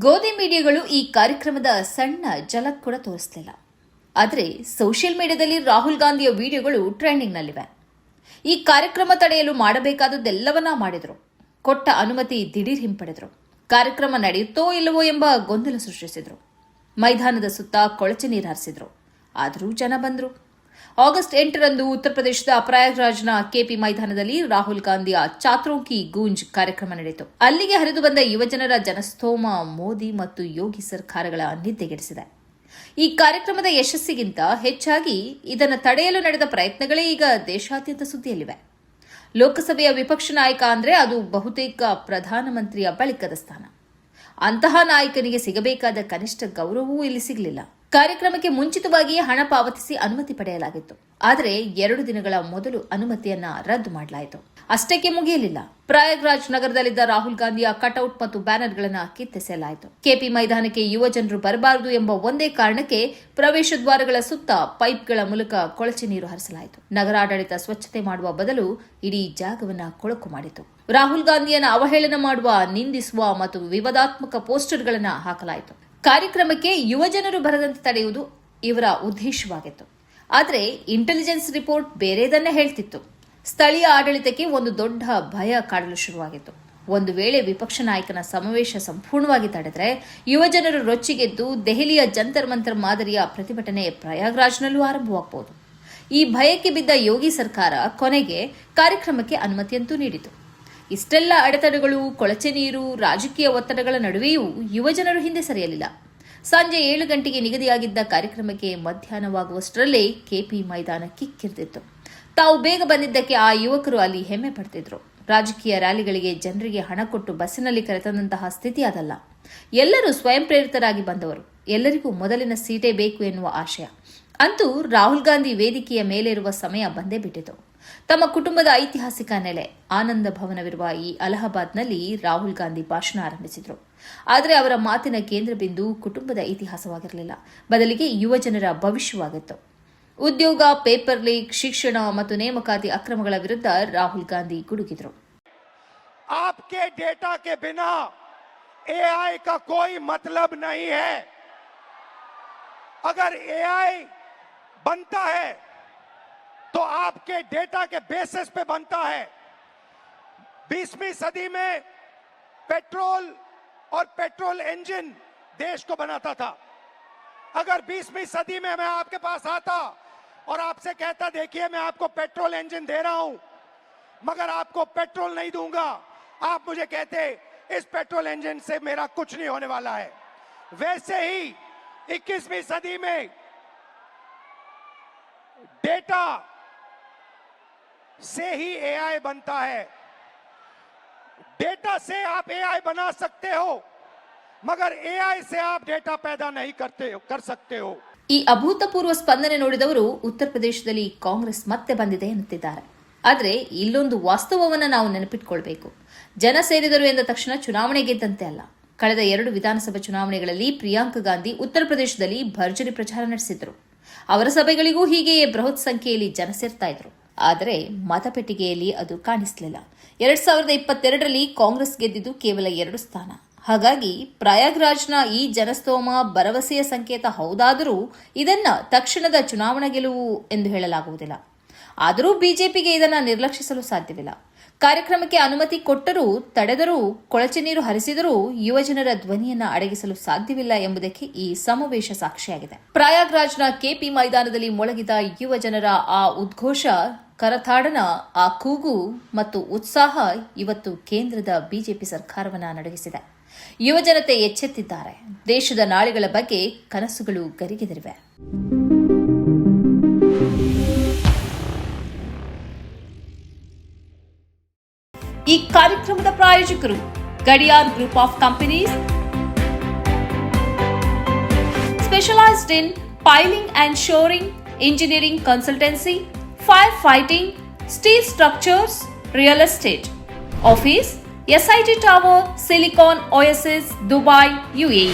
ಗೋಧಿ ಮೀಡಿಯಾಗಳು ಈ ಕಾರ್ಯಕ್ರಮದ ಸಣ್ಣ ಝಲಕ್ ಕೂಡ ತೋರಿಸಲಿಲ್ಲ. ಆದರೆ ಸೋಷಿಯಲ್ ಮೀಡಿಯಾದಲ್ಲಿ ರಾಹುಲ್ ಗಾಂಧಿಯ ವಿಡಿಯೋಗಳು ಟ್ರೆಂಡಿಂಗ್ನಲ್ಲಿವೆ. ಈ ಕಾರ್ಯಕ್ರಮ ತಡೆಯಲು ಮಾಡಬೇಕಾದದ್ದೆಲ್ಲವನ್ನ ಮಾಡಿದ್ರು. ಕೊಟ್ಟ ಅನುಮತಿ ದಿಢೀರ್ ಹಿಂಪಡೆದ್ರು. ಕಾರ್ಯಕ್ರಮ ನಡೆಯುತ್ತೋ ಇಲ್ಲವೋ ಎಂಬ ಗೊಂದಲ ಸೃಷ್ಟಿಸಿದ್ರು. ಮೈದಾನದ ಸುತ್ತ ಕೊಳಚೆ ನೀರು ಹರಿಸಿದ್ರು. ಆದರೂ ಜನ ಬಂದ್ರು. ಆಗಸ್ಟ್ 8ರಂದು ಉತ್ತರ ಪ್ರದೇಶದ ಪ್ರಯಾಗ್ರಾಜ್ನ ಕೆಪಿ ಮೈದಾನದಲ್ಲಿ ರಾಹುಲ್ ಗಾಂಧಿಯ ಚಾತ್ರೋಂಕಿ ಗೂಂಜ್ ಕಾರ್ಯಕ್ರಮ ನಡೆಯಿತು. ಅಲ್ಲಿಗೆ ಹರಿದು ಬಂದ ಯುವಜನರ ಜನಸ್ತೋಮ ಮೋದಿ ಮತ್ತು ಯೋಗಿ ಸರ್ಕಾರಗಳ ನಿದ್ದೆಗೆಡಿಸಿದೆ. ಈ ಕಾರ್ಯಕ್ರಮದ ಯಶಸ್ಸಿಗಿಂತ ಹೆಚ್ಚಾಗಿ ಇದನ್ನು ತಡೆಯಲು ನಡೆದ ಪ್ರಯತ್ನಗಳೇ ಈಗ ದೇಶಾದ್ಯಂತ ಸುದ್ದಿಯಲ್ಲಿವೆ. ಲೋಕಸಭೆಯ ವಿಪಕ್ಷ ನಾಯಕ ಅಂದ್ರೆ ಅದು ಬಹುತೇಕ ಪ್ರಧಾನಮಂತ್ರಿಯ ಬಳಿಕದ ಸ್ಥಾನ. ಅಂತಹ ನಾಯಕನಿಗೆ ಸಿಗಬೇಕಾದ ಕನಿಷ್ಠ ಗೌರವವೂ ಇಲ್ಲಿ ಸಿಗಲಿಲ್ಲ. ಕಾರ್ಯಕ್ರಮಕ್ಕೆ ಮುಂಚಿತವಾಗಿಯೇ ಹಣ ಪಾವತಿಸಿ ಅನುಮತಿ ಪಡೆಯಲಾಗಿತ್ತು. ಆದರೆ 2 ದಿನಗಳ ಮೊದಲು ಅನುಮತಿಯನ್ನ ರದ್ದು ಮಾಡಲಾಯಿತು. ಅಷ್ಟಕ್ಕೆ ಮುಗಿಯಲಿಲ್ಲ. ಪ್ರಯಾಗ್ರಾಜ್ ನಗರದಲ್ಲಿದ್ದ ರಾಹುಲ್ ಗಾಂಧಿಯ ಕಟೌಟ್ ಮತ್ತು ಬ್ಯಾನರ್ಗಳನ್ನು ಕಿತ್ತೆಸೆಯಲಾಯಿತು. ಕೆಪಿ ಮೈದಾನಕ್ಕೆ ಯುವ ಜನರು ಬರಬಾರದು ಎಂಬ ಒಂದೇ ಕಾರಣಕ್ಕೆ ಪ್ರವೇಶ ದ್ವಾರಗಳ ಸುತ್ತ ಪೈಪ್ಗಳ ಮೂಲಕ ಕೊಳಚೆ ನೀರು ಹರಿಸಲಾಯಿತು. ನಗರಾಡಳಿತ ಸ್ವಚ್ಛತೆ ಮಾಡುವ ಬದಲು ಇಡೀ ಜಾಗವನ್ನು ಕೊಳಕು ಮಾಡಿತು. ರಾಹುಲ್ ಗಾಂಧಿಯನ್ನು ಅವಹೇಳನ ಮಾಡುವ, ನಿಂದಿಸುವ ಮತ್ತು ವಿವಾದಾತ್ಮಕ ಪೋಸ್ಟರ್ಗಳನ್ನು ಹಾಕಲಾಯಿತು. ಕಾರ್ಯಕ್ರಮಕ್ಕೆ ಯುವಜನರು ಬರದಂತೆ ತಡೆಯುವುದು ಇವರ ಉದ್ದೇಶವಾಗಿತ್ತು. ಆದರೆ ಇಂಟೆಲಿಜೆನ್ಸ್ ರಿಪೋರ್ಟ್ ಬೇರೆದನ್ನೇ ಹೇಳ್ತಿತ್ತು. ಸ್ಥಳೀಯ ಆಡಳಿತಕ್ಕೆ ಒಂದು ದೊಡ್ಡ ಭಯ ಕಾಡಲು ಶುರುವಾಗಿತ್ತು. ಒಂದು ವೇಳೆ ವಿಪಕ್ಷ ನಾಯಕನ ಸಮಾವೇಶ ಸಂಪೂರ್ಣವಾಗಿ ತಡೆದರೆ ಯುವಜನರು ರೊಚ್ಚಿಗೆದ್ದು ದೆಹಲಿಯ ಜಂತರ್ ಮಂತರ್ ಮಾದರಿಯ ಪ್ರತಿಭಟನೆ ಪ್ರಯಾಗ್ರಾಜ್ನಲ್ಲೂ ಆರಂಭವಾಗಬಹುದು. ಈ ಭಯಕ್ಕೆ ಬಿದ್ದ ಯೋಗಿ ಸರ್ಕಾರ ಕೊನೆಗೆ ಕಾರ್ಯಕ್ರಮಕ್ಕೆ ಅನುಮತಿಯಂತೂ ನೀಡಿತು. ಇಷ್ಟೆಲ್ಲ ಅಡೆತಡೆಗಳು, ಕೊಳಚೆ ನೀರು, ರಾಜಕೀಯ ಒತ್ತಡಗಳ ನಡುವೆಯೂ ಯುವಜನರು ಹಿಂದೆ ಸರಿಯಲಿಲ್ಲ. ಸಂಜೆ 7 ಗಂಟೆಗೆ ನಿಗದಿಯಾಗಿದ್ದ ಕಾರ್ಯಕ್ರಮಕ್ಕೆ ಮಧ್ಯಾಹ್ನವಾಗುವಷ್ಟರಲ್ಲೇ ಕೆಪಿ ಮೈದಾನ ಕಿಕ್ಕಿರಿದಿತ್ತು. ತಾವು ಬೇಗ ಬಂದಿದ್ದಕ್ಕೆ ಆ ಯುವಕರು ಅಲ್ಲಿ ಹೆಮ್ಮೆ ಪಡ್ತಿದ್ರು. ರಾಜಕೀಯ ರ್ಯಾಲಿಗಳಿಗೆ ಜನರಿಗೆ ಹಣ ಕೊಟ್ಟು ಬಸ್ಸಿನಲ್ಲಿ ಕರೆತಂದಂತಹ ಸ್ಥಿತಿ ಅದಲ್ಲ. ಎಲ್ಲರೂ ಸ್ವಯಂ ಪ್ರೇರಿತರಾಗಿ ಬಂದವರು. ಎಲ್ಲರಿಗೂ ಮೊದಲಿನ ಸೀಟೇ ಬೇಕು ಎನ್ನುವ ಆಶಯ. ಅಂತೂ ರಾಹುಲ್ ಗಾಂಧಿ ವೇದಿಕೆಯ ಮೇಲಿರುವ ಸಮಯ ಬಂದೇ ಬಿಟ್ಟಿತು. ತಮ್ಮ ಕುಟುಂಬದ ಐತಿಹಾಸಿಕ ನೆಲೆ ಆನಂದ ಭವನವಿರುವ ಈ ಅಲಹಾಬಾದ್ನಲ್ಲಿ ರಾಹುಲ್ ಗಾಂಧಿ ಭಾಷಣ ಆರಂಭಿಸಿದರು. ಆದರೆ ಅವರ ಮಾತಿನ ಕೇಂದ್ರ ಬಿಂದು ಕುಟುಂಬದ ಇತಿಹಾಸವಾಗಿರಲಿಲ್ಲ. ಬದಲಿಗೆ ಯುವಜನರ ಭವಿಷ್ಯವಾಗಿತ್ತು. ಉದ್ಯೋಗ, ಪೇಪರ್ ಲೀಕ್, ಶಿಕ್ಷಣ ಮತ್ತು ನೇಮಕಾತಿ ಅಕ್ರಮಗಳ ವಿರುದ್ಧ ರಾಹುಲ್ ಗಾಂಧಿ ಗುಡುಗಿದರು. आपके डेटा के बिना एआई का कोई मतलब नहीं है. अगर एआई बनता है तो आपके डेटा के बेसिस पे बनता है. 20वीं सदी में पेट्रोल और पेट्रोल इंजन देश को बनाता था. अगर 20वीं सदी में मैं आपके पास आता और आपसे कहता देखिए मैं आपको पेट्रोल इंजन दे रहा हूं मगर आपको पेट्रोल नहीं दूंगा, आप मुझे कहते इस पेट्रोल इंजन से मेरा कुछ नहीं होने वाला है. वैसे ही 21वीं सदी में डेटा से ही एआई बनता है. डेटा से आप एआई बना सकते हो मगर एआई से आप डेटा पैदा नहीं कर सकते हो. ಈ ಅಭೂತಪೂರ್ವ ಸ್ಪಂದನೆ ನೋಡಿದವರು ಉತ್ತರ ಪ್ರದೇಶದಲ್ಲಿ ಕಾಂಗ್ರೆಸ್ ಮತ್ತೆ ಬಂದಿದೆ ಎನ್ನುತ್ತಿದ್ದಾರೆ. ಆದರೆ ಇಲ್ಲೊಂದು ವಾಸ್ತವವನ್ನು ನಾವು ನೆನಪಿಟ್ಕೊಳ್ಬೇಕು. ಜನ ಸೇರಿದರು ಎಂದ ತಕ್ಷಣ ಚುನಾವಣೆ ಗೆದ್ದಂತೆ ಅಲ್ಲ. ಕಳೆದ 2 ವಿಧಾನಸಭಾ ಚುನಾವಣೆಗಳಲ್ಲಿ ಪ್ರಿಯಾಂಕಾ ಗಾಂಧಿ ಉತ್ತರ ಪ್ರದೇಶದಲ್ಲಿ ಭರ್ಜರಿ ಪ್ರಚಾರ ನಡೆಸಿದ್ರು. ಅವರ ಸಭೆಗಳಿಗೂ ಹೀಗೆಯೇ ಬೃಹತ್ ಸಂಖ್ಯೆಯಲ್ಲಿ ಜನ ಸೇರ್ತಾ ಇದ್ರು. ಆದರೆ ಮತಪೆಟ್ಟಿಗೆಯಲ್ಲಿ ಅದು ಕಾಣಿಸಲಿಲ್ಲ. 2022ರಲ್ಲಿ ಕಾಂಗ್ರೆಸ್ ಗೆದ್ದಿದ್ದು ಕೇವಲ 2 ಸ್ಥಾನ. ಹಾಗಾಗಿ ಪ್ರಯಾಗ್ರಾಜ್ನ ಈ ಜನಸ್ತೋಮ ಭರವಸೆಯ ಸಂಕೇತ ಹೌದಾದರೂ ಇದನ್ನ ತಕ್ಷಣದ ಚುನಾವಣಾ ಗೆಲುವು ಎಂದು ಹೇಳಲಾಗುವುದಿಲ್ಲ. ಆದರೂ ಬಿಜೆಪಿಗೆ ಇದನ್ನು ನಿರ್ಲಕ್ಷಿಸಲು ಸಾಧ್ಯವಿಲ್ಲ. ಕಾರ್ಯಕ್ರಮಕ್ಕೆ ಅನುಮತಿ ಕೊಟ್ಟರೂ, ತಡೆದರೂ, ಕೊಳಚೆ ನೀರು ಹರಿಸಿದರೂ ಯುವಜನರ ಧ್ವನಿಯನ್ನ ಅಡಗಿಸಲು ಸಾಧ್ಯವಿಲ್ಲ ಎಂಬುದಕ್ಕೆ ಈ ಸಮಾವೇಶ ಸಾಕ್ಷಿಯಾಗಿದೆ. ಪ್ರಯಾಗ್ರಾಜ್ನ ಕೆಪಿ ಮೈದಾನದಲ್ಲಿ ಮೊಳಗಿದ ಯುವಜನರ ಆ ಉದ್ಘೋಷ, ಕರತಾಡನ, ಆ ಕೂಗು ಮತ್ತು ಉತ್ಸಾಹ ಇವತ್ತು ಕೇಂದ್ರದ ಬಿಜೆಪಿ ಸರ್ಕಾರವನ್ನು ನಡಗಿಸಿದೆ. ಯುವಜನತೆ ಎಚ್ಚೆತ್ತಿದ್ದಾರೆ. ದೇಶದ ನಾಳೆಗಳ ಬಗ್ಗೆ ಕನಸುಗಳು ಗರಿಗೆದರಿವೆ. ಈ ಕಾರ್ಯಕ್ರಮದ ಪ್ರಾಯೋಜಕರು Gadiyar group of companies, specialised in piling and shoring, engineering consultancy, fire fighting, steel structures, real estate. Office SIT Tower, Silicon Oasis, Dubai, UAE.